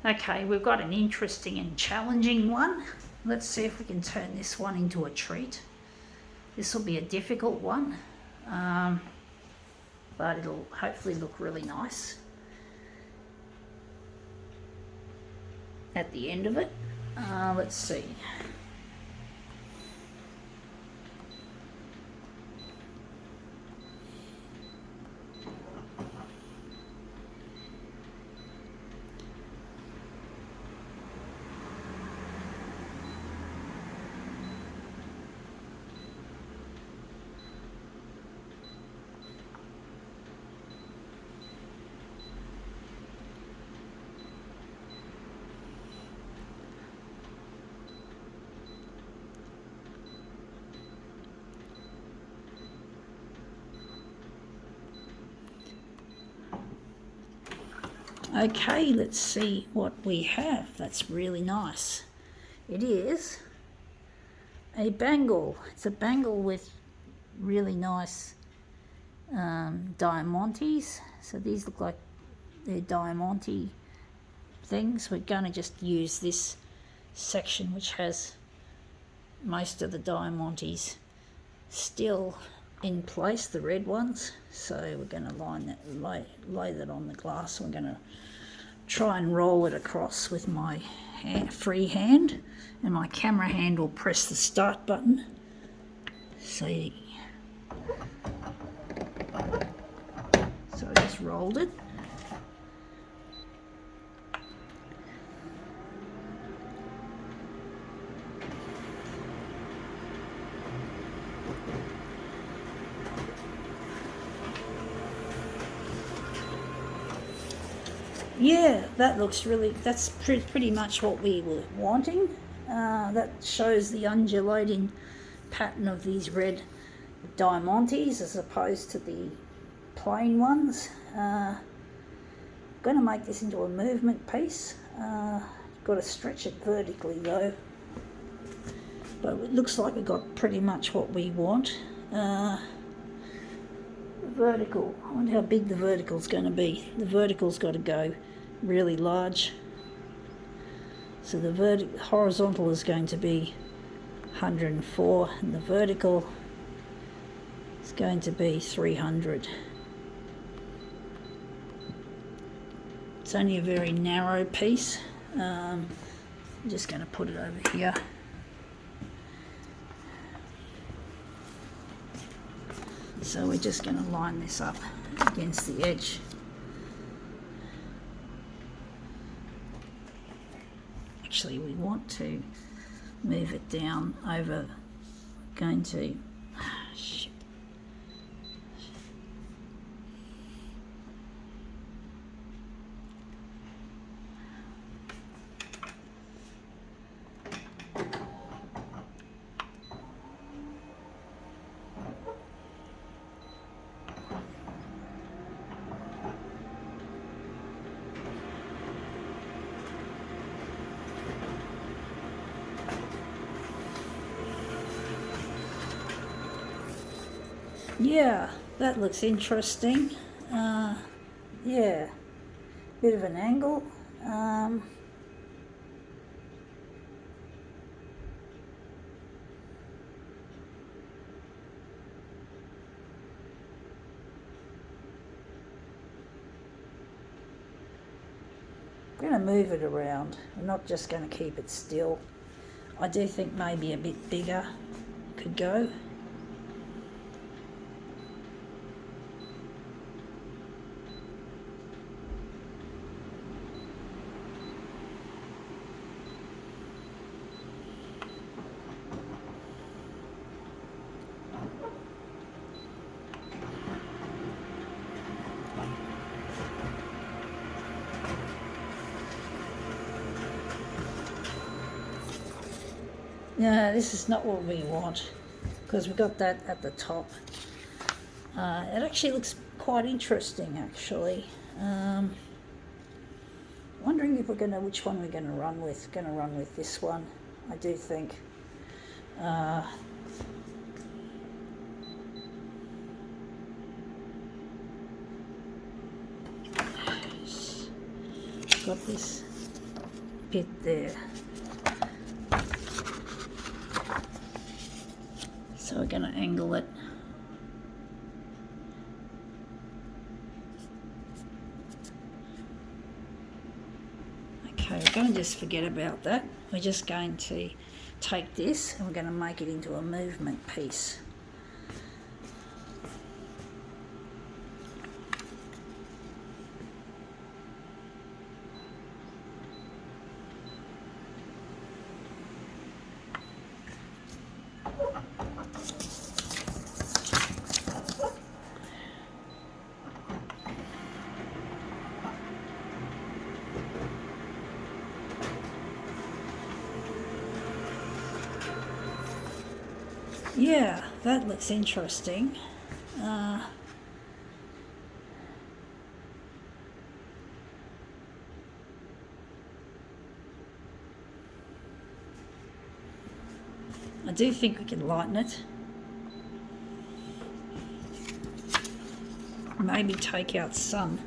Okay, we've got an interesting and challenging one. Let's see if we can turn this one into a treat. This will be a difficult one, but it'll hopefully look really nice at the end of it. Let's see. Okay, let's see what we have. That's really nice. It is a bangle. It's a bangle with really nice diamantes. So these look like they're diamante things. We're going to just use this section which has most of the diamantes still in place, the red ones. So we're going to lay that on the glass. We're going to try and roll it across with my free hand, and my camera hand will press the start button. So I just rolled it. Yeah, that looks really, that's pretty much what we were wanting. That shows the undulating pattern of these red diamantes as opposed to the plain ones. I'm going to make this into a movement piece. Got to stretch it vertically though. But it looks like we got pretty much what we want. Vertical, I wonder how big the vertical's going to be. The vertical's got to go really large. So the horizontal is going to be 104 and the vertical is going to be 300. It's only a very narrow piece. I'm just going to put it over here. So we're just going to line this up against the edge. Actually, we want to move it down over, going to, shit. Yeah, that looks interesting. Yeah, bit of an angle. I'm going to move it around. I'm not just going to keep it still. I do think maybe a bit bigger could go. No, this is not what we want because we've got that at the top. It actually looks quite interesting, actually. Wondering if which one we're going to run with. Going to run with this one, I do think. Got this bit there. So we're going to angle it. Okay, we're going to just forget about that. We're just going to take this and we're going to make it into a movement piece. Yeah, that looks interesting. I do think we can lighten it. Maybe take out some.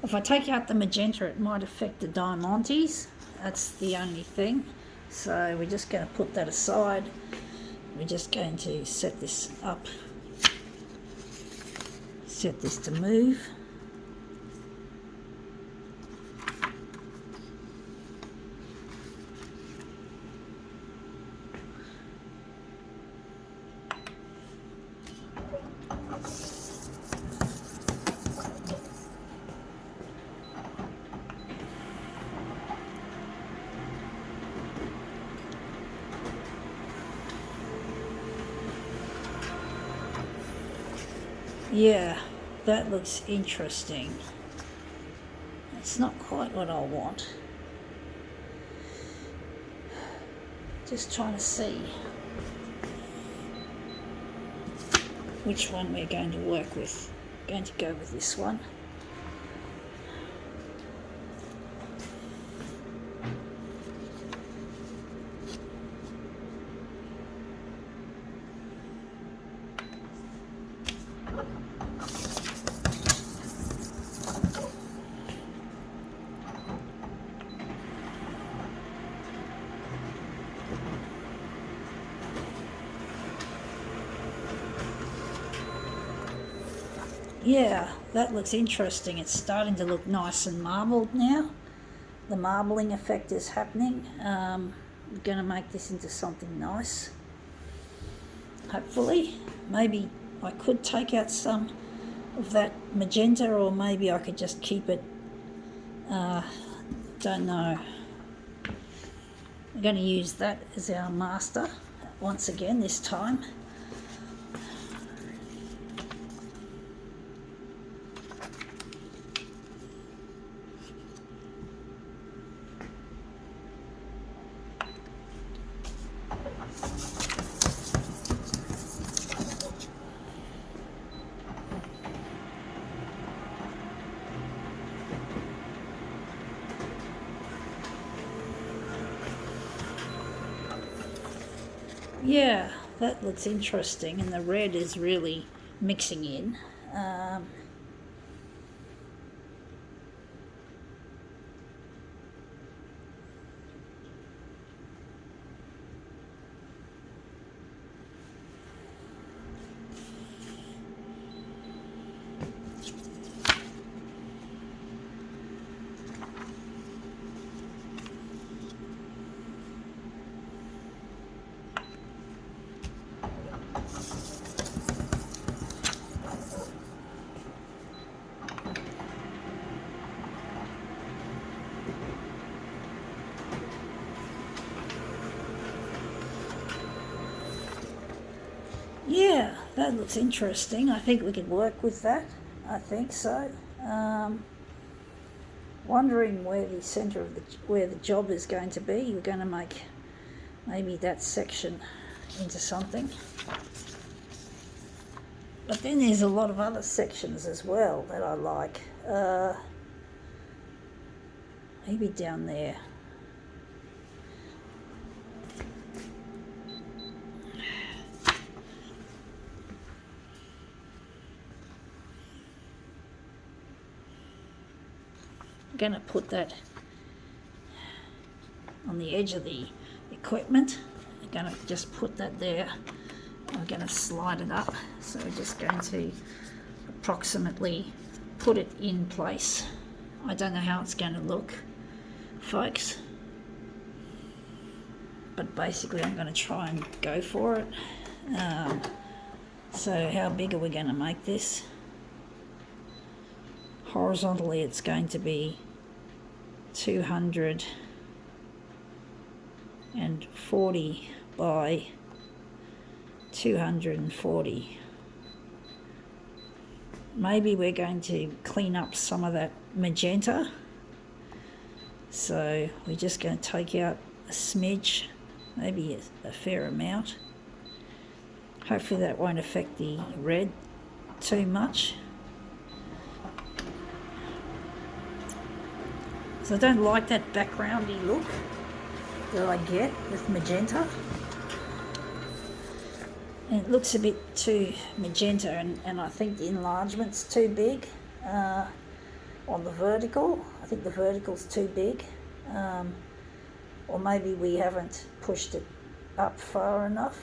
If I take out the magenta, it might affect the diamantes. That's the only thing. So we're just going to put that aside. We're just going to set this up. Set this to move. Yeah, that looks interesting. It's not quite what I want. Just trying to see which one we're going to work with. Going to go with this one. Yeah, that looks interesting. It's starting to look nice and marbled now. The marbling effect is happening. I'm going to make this into something nice. Hopefully. Maybe I could take out some of that magenta, or maybe I could just keep it. Don't know. I'm going to use that as our master once again this time. Yeah, that looks interesting, and the red is really mixing in. Yeah, that looks interesting. I think we could work with that. I think so. Wondering where the centre of where the job is going to be. We're going to make maybe that section into something. But then there's a lot of other sections as well that I like. Maybe down there. I'm going to put that on the edge of the equipment. I'm going to just put that there. I'm going to slide it up, so we're just going to approximately put it in place. I don't know how it's going to look, folks, but basically I'm going to try and go for it. So how big are we going to make this? Horizontally it's going to be 240 by 240. Maybe we're going to clean up some of that magenta. So we're just going to take out a smidge, maybe a fair amount. Hopefully that won't affect the red too much. So I don't like that backgroundy look that I get with magenta. And it looks a bit too magenta, and I think the enlargement's too big on the vertical. I think the vertical's too big. Or maybe we haven't pushed it up far enough.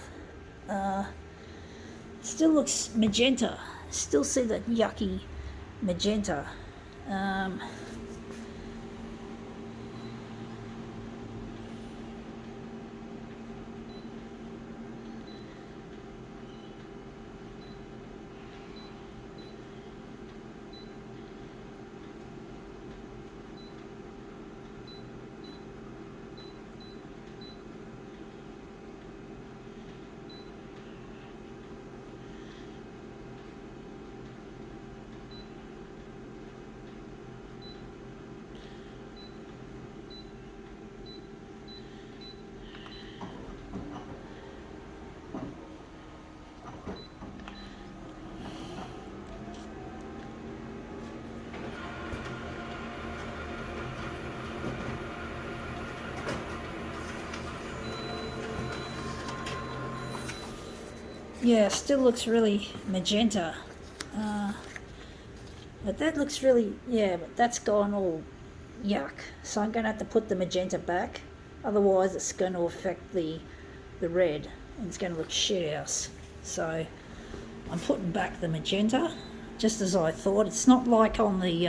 Still looks magenta. Still see that yucky magenta. Yeah, still looks really magenta. But that looks really, yeah, but that's gone all yuck. So I'm going to have to put the magenta back. Otherwise it's going to affect the red and it's going to look shit house. So I'm putting back the magenta, just as I thought. It's not like on the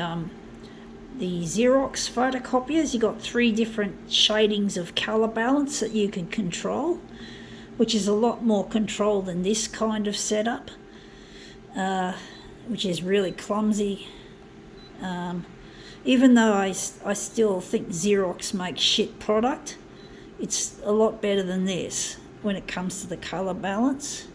Xerox photocopiers. You got 3 different shadings of colour balance that you can control, which is a lot more control than this kind of setup, which is really clumsy. Even though I still think Xerox makes shit product, it's a lot better than this when it comes to the colour balance.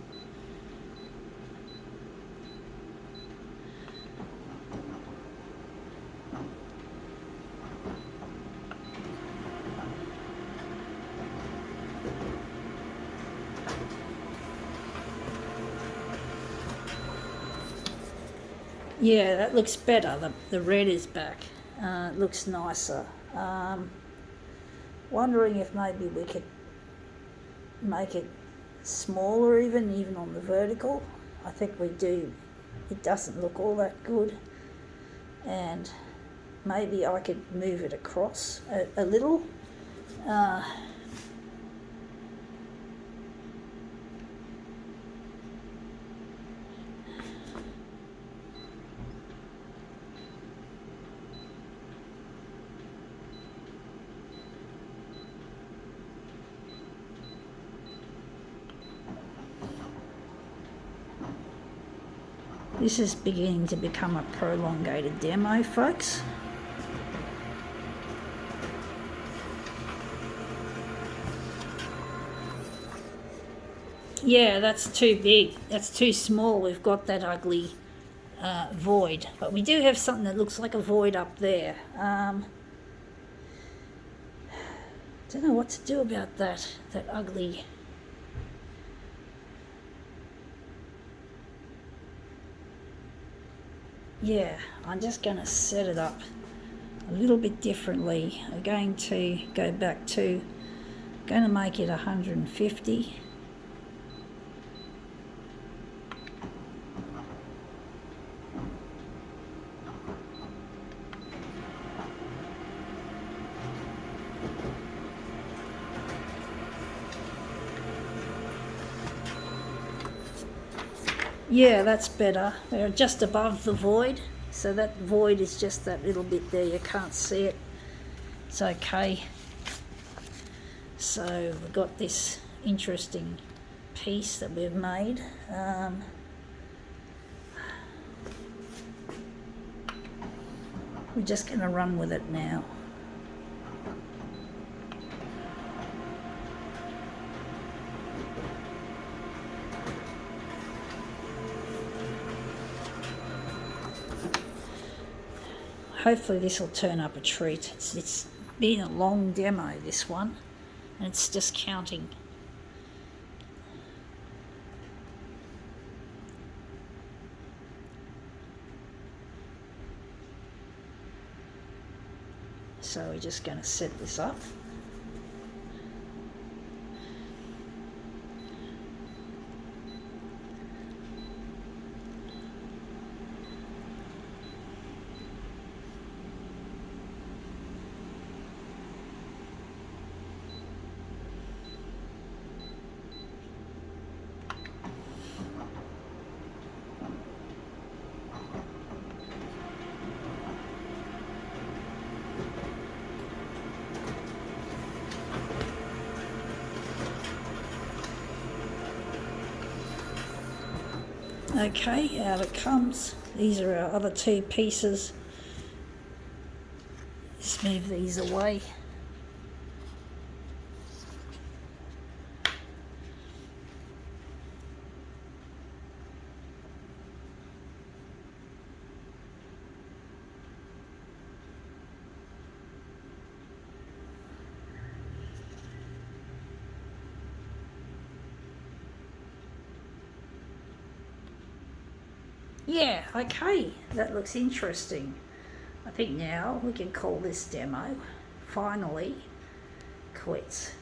Yeah, that looks better. The red is back. It looks nicer. Wondering if maybe we could make it smaller even on the vertical. I think we do. It doesn't look all that good. And maybe I could move it across a little. This is beginning to become a prolongated demo, folks. Yeah, that's too big. That's too small. We've got that ugly void. But we do have something that looks like a void up there. Don't know what to do about that ugly... Yeah, I'm just going to set it up a little bit differently. I'm going to go back to, going to make it 150. Yeah, that's better. They're just above the void, so that void is just that little bit there. You can't see it. It's okay. So we've got this interesting piece that we've made. We're just going to run with it now. Hopefully this will turn up a treat. It's been a long demo, this one, and it's just counting. So we're just going to set this up. Okay, out it comes. These are our other two pieces. Just move these away. Yeah, okay, that looks interesting. I think now we can call this demo finally quits.